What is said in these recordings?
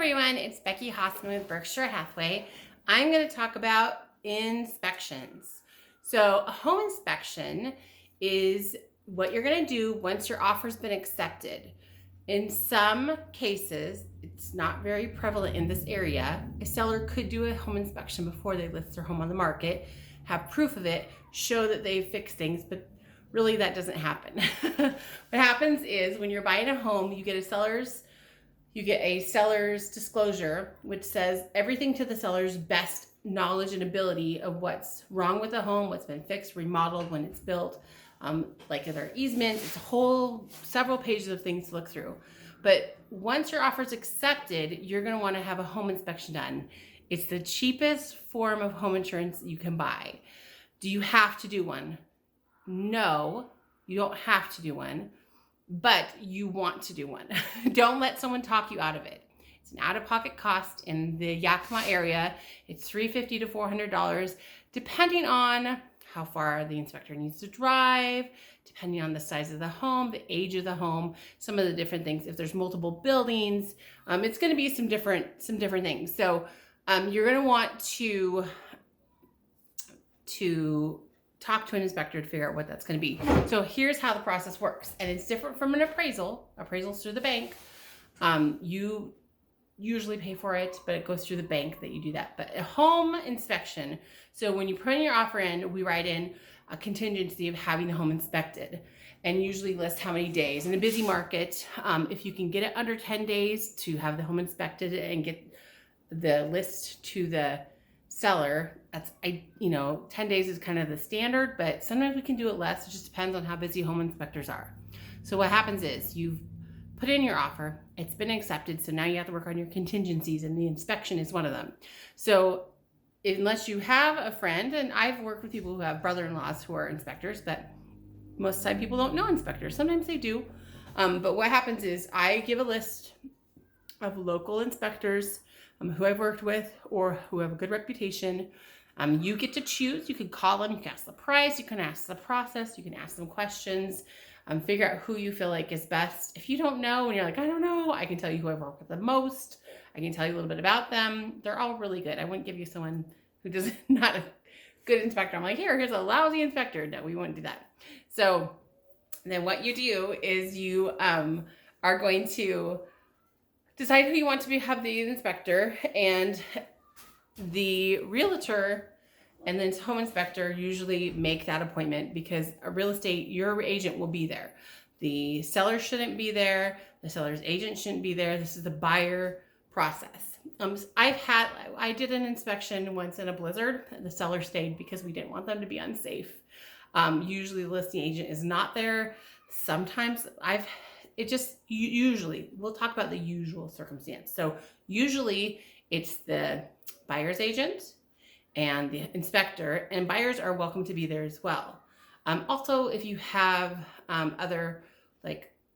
everyone, it's Becky Hossman with Berkshire Hathaway. I'm going to talk about inspections. So a home inspection is what you're going to do once your offer's been accepted. In some cases, it's not very prevalent in this area. A seller could do a home inspection before they list their home on the market, have proof of it, show that they've fixed things, but really that doesn't happen. What happens is when you're buying a home, you get a seller's disclosure, which says everything to the seller's best knowledge and ability of what's wrong with the home, what's been fixed, remodeled, when it's built, like if there are easements. It's a whole several pages of things to look through. But once your offer is accepted, you're going to want to have a home inspection done. It's the cheapest form of home insurance you can buy. Do you have to do one? No, you don't have to do one, but you want to do one. Don't let someone talk you out of it. It's an out-of-pocket cost in the Yakima area. It's $350 to $400, depending on how far the inspector needs to drive, depending on the size of the home, the age of the home, some of the different things. If there's multiple buildings, it's going to be some different things. So you're going to want to talk to an inspector to figure out what that's going to be. So here's how the process works. And it's different from an appraisal. Appraisal's through the bank. You usually pay for it, but it goes through the bank that you do that. But a home inspection, so when you put in your offer in, we write in a contingency of having the home inspected and usually list how many days. In a busy market, if you can get it under 10 days to have the home inspected and get the list to the seller, 10 days is kind of the standard, but sometimes we can do it less. It just depends on how busy home inspectors are. So what happens is you've put in your offer, it's been accepted, so now you have to work on your contingencies, and the inspection is one of them. So unless you have a friend, and I've worked with people who have brother-in-laws who are inspectors, but most of the time people don't know inspectors. Sometimes they do. But what happens is I give a list of local inspectors who I've worked with or who have a good reputation. You get to choose. You can call them, you can ask the price, you can ask the process, you can ask them questions, figure out who you feel like is best. If you don't know and you're like, I don't know, I can tell you who I've worked with the most. I can tell you a little bit about them. They're all really good. I wouldn't give you someone who does not a good inspector. I'm like, here's a lousy inspector. No, we wouldn't do that. So then what you do is you are going to decide who you want to have the inspector, and the realtor and the home inspector usually make that appointment because your agent will be there. The seller shouldn't be there. The seller's agent shouldn't be there. This is the buyer process. I did an inspection once in a blizzard. The seller stayed because we didn't want them to be unsafe. Usually the listing agent is not there. Sometimes usually, we'll talk about the usual circumstance. So usually it's the buyer's agent and the inspector, and buyers are welcome to be there as well. Also, if you have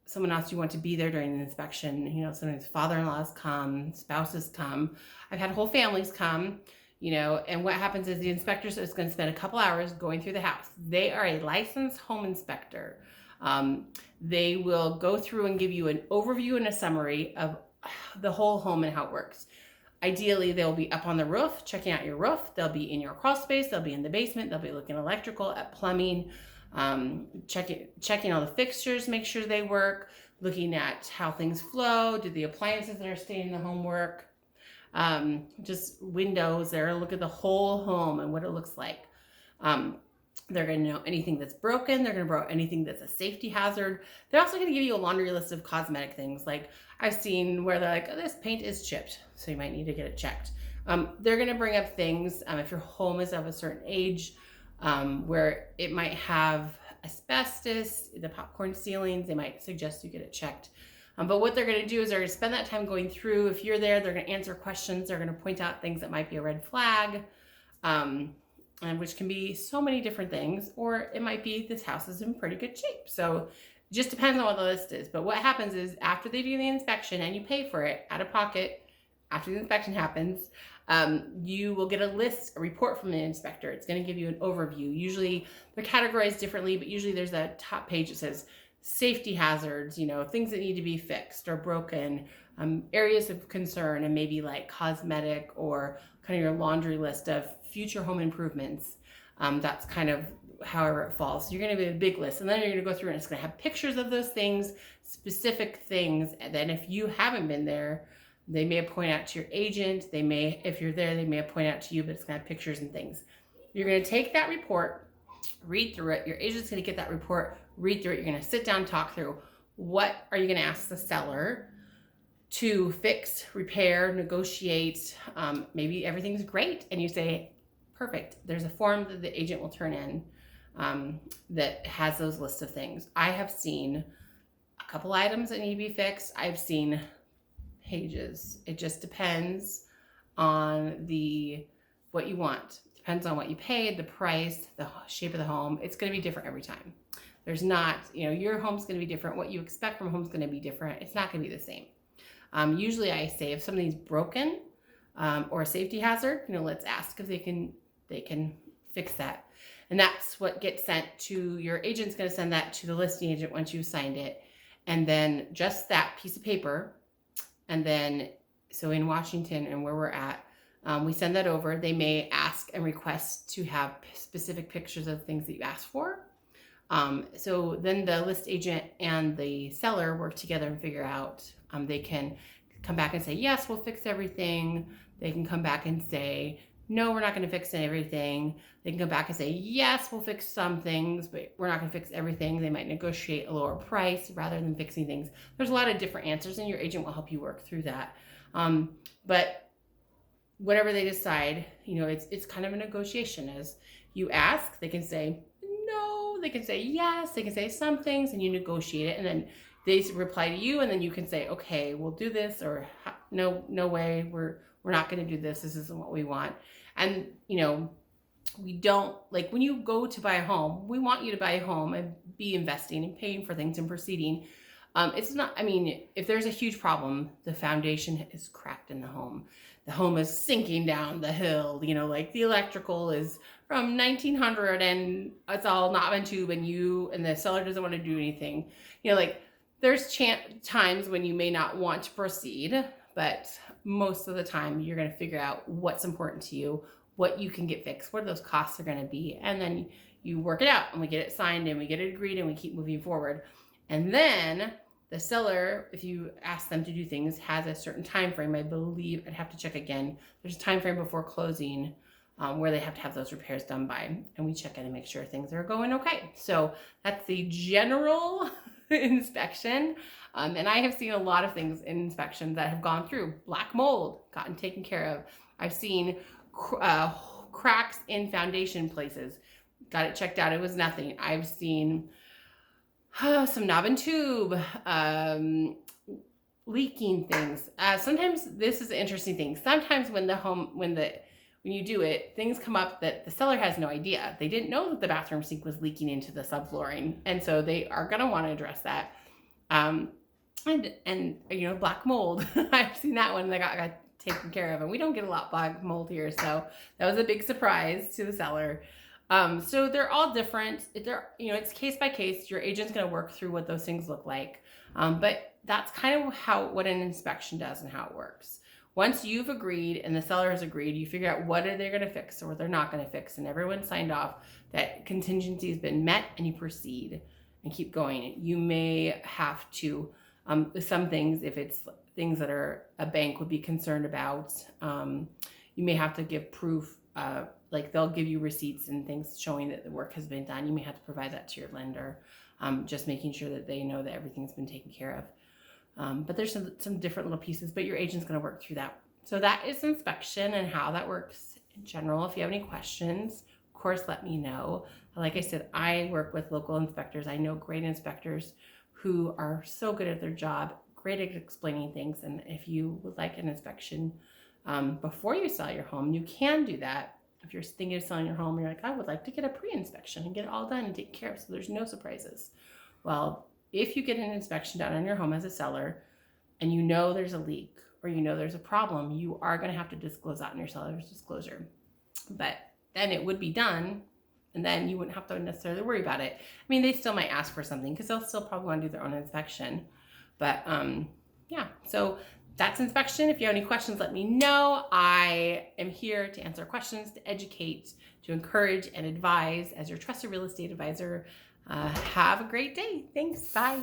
someone else you want to be there during the inspection, sometimes father-in-laws come, spouses come. I've had whole families come, and what happens is the inspector is going to spend a couple hours going through the house. They are a licensed home inspector. They will go through and give you an overview and a summary of the whole home and how it works. Ideally, they'll be up on the roof, checking out your roof. They'll be in your crawl space. They'll be in the basement. They'll be looking electrical, at plumbing, checking all the fixtures, make sure they work, looking at how things flow. Do the appliances that are staying in the home work? Just windows. They're look at the whole home and what it looks like. They're going to know anything that's broken. They're going to know anything that's a safety hazard. They're also going to give you a laundry list of cosmetic things. Like I've seen where they're like, oh, this paint is chipped, so you might need to get it checked. They're going to bring up things if your home is of a certain age where it might have asbestos, the popcorn ceilings. They might suggest you get it checked. But what they're going to do is they're going to spend that time going through. If you're there, they're going to answer questions. They're going to point out things that might be a red flag. And which can be so many different things, or it might be this house is in pretty good shape. So it just depends on what the list is. But what happens is after they do the inspection and you pay for it out of pocket, after the inspection happens, you will get a report from the inspector. It's going to give you an overview. Usually they're categorized differently, but usually there's a top page that says safety hazards, things that need to be fixed or broken, areas of concern, and maybe like cosmetic or kind of your laundry list of future home improvements. That's kind of however it falls. So you're going to be a big list, and then you're going to go through and it's going to have pictures of those things, specific things. And then if you haven't been there, they may point out to your agent. If you're there, they may point out to you, but it's going to have pictures and things. You're going to take that report, read through it. Your agent's going to get that report, read through it. You're going to sit down, talk through what are you going to ask the seller to fix, repair, negotiate. Maybe everything's great and you say, perfect. There's a form that the agent will turn in that has those lists of things. I have seen a couple items that need to be fixed. I've seen pages. It just depends on what you want. Depends on what you paid, the price, the shape of the home. It's going to be different every time. There's not, your home's going to be different. What you expect from a home's going to be different. It's not going to be the same. Usually I say if something's broken or a safety hazard, let's ask if they can fix that. And that's what gets sent to your agent's going to send that to the listing agent once you've signed it. And then just that piece of paper. And then, so in Washington and where we're at, we send that over. They may ask and request to have specific pictures of things that you asked for. So then the list agent and the seller work together and figure out, they can come back and say, yes, we'll fix everything. They can come back and say, no, we're not going to fix everything. They can come back and say, yes, we'll fix some things, but we're not going to fix everything. They might negotiate a lower price rather than fixing things. There's a lot of different answers, and your agent will help you work through that. But whatever they decide, it's kind of a negotiation. As you ask, they can say no, they can say yes, they can say some things, and you negotiate it, and then they reply to you, and then you can say, okay, we'll do this, or no way, we're not going to do this. This isn't what we want. And we don't, like, when you go to buy a home, we want you to buy a home and be investing and paying for things and proceeding. It's not, if there's a huge problem, the foundation is cracked in the home is sinking down the hill, like the electrical is from 1900 and it's all knob and tube, and the seller doesn't want to do anything. There's times when you may not want to proceed, but most of the time you're going to figure out what's important to you, what you can get fixed, what those costs are going to be, and then you work it out and we get it signed and we get it agreed and we keep moving forward. And then the seller, if you ask them to do things, has a certain time frame. I believe, I'd have to check again. There's a time frame before closing where they have to have those repairs done by, and we check in and make sure things are going okay. So that's the general inspection. And I have seen a lot of things in inspections that have gone through. Black mold, gotten taken care of. I've seen cracks in foundation places, got it checked out. It was nothing. I've seen some knob and tube, leaking things. Sometimes this is an interesting thing. Sometimes when you do it, things come up that the seller has no idea. They didn't know that the bathroom sink was leaking into the subflooring, and so they are going to want to address that. And black mold. I've seen that one that got taken care of, and we don't get a lot of black mold here, so that was a big surprise to the seller. So they're all different. It's case by case. Your agent's going to work through what those things look like. But that's kind of what an inspection does and how it works. Once you've agreed and the seller has agreed, you figure out what are they going to fix or what they're not going to fix, and everyone signed off that contingency has been met, and you proceed and keep going. You may have to, with some things, if it's things that a bank would be concerned about, you may have to give proof. Like they'll give you receipts and things showing that the work has been done. You may have to provide that to your lender, just making sure that they know that everything's been taken care of. But there's some different little pieces, but your agent's going to work through that. So that is inspection and how that works in general. If you have any questions, of course, let me know. Like I said, I work with local inspectors. I know great inspectors who are so good at their job, great at explaining things. And if you would like an inspection before you sell your home, you can do that. If you're thinking of selling your home, you're like, I would like to get a pre-inspection and get it all done and take care of, so there's no surprises. Well, if you get an inspection done on your home as a seller and you know there's a leak or you know there's a problem, you are going to have to disclose that in your seller's disclosure. But then it would be done And then you wouldn't have to necessarily worry about it. I mean, they still might ask for something because they'll still probably want to do their own inspection. But yeah, so that's inspection. If you have any questions, let me know. I am here to answer questions, to educate, to encourage, and advise as your trusted real estate advisor. Have a great day. Thanks. Bye.